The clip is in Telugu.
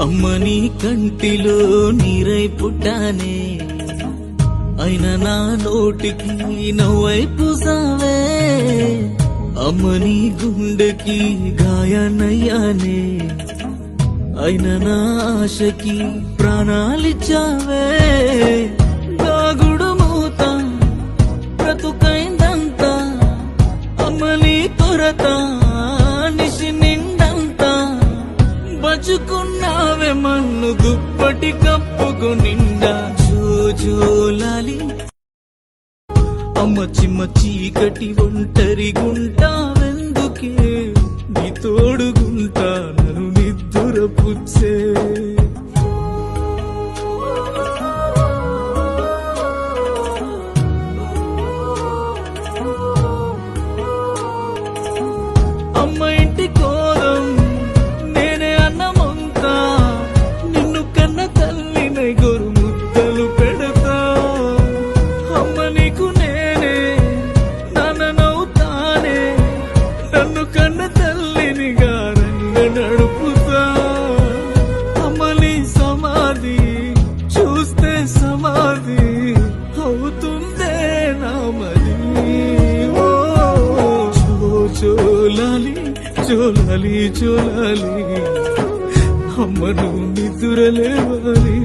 అమ్మ నీ కంటిలో నీరై పుట్టానే, అయినా నా నోటికి నవ్వై పూసావే. అమ్మ నీ గుండెకి గాయానయ్యానే, అయినా నా ఆశకి ప్రాణాలిచ్చావే. దాగుడు మూత బ్రతుకైందంతా, అమ్మ నీ కొరత నిశి నిండంతా. బచుకున్నావే మన్ను దుప్పటి కప్పుకు నిండా. జోజోలాలి అమ్మ చిమ్మ చీకటి ఒంటరి గుంటావెందుకే, నీ తోడుగుంటా నన్ను నిద్దురపుచ్చే. అమ్మ ఇంటి కోరం నేనే అన్నమంతా, నిన్ను కన్న తల్లినై గొరు ముద్దలు పెడతా. అమ్మ నీకు నేనే నాన్ననవుతానే, నన్ను కన్న తల్లిని గారంగా నడుపుతా. అమ్మ నీ సమాధి చూస్తే సమాధి అవుతుందే నామది. చోలాలి చోలాలి చోలాలి, అమ్మను నిద్రలేవాలి.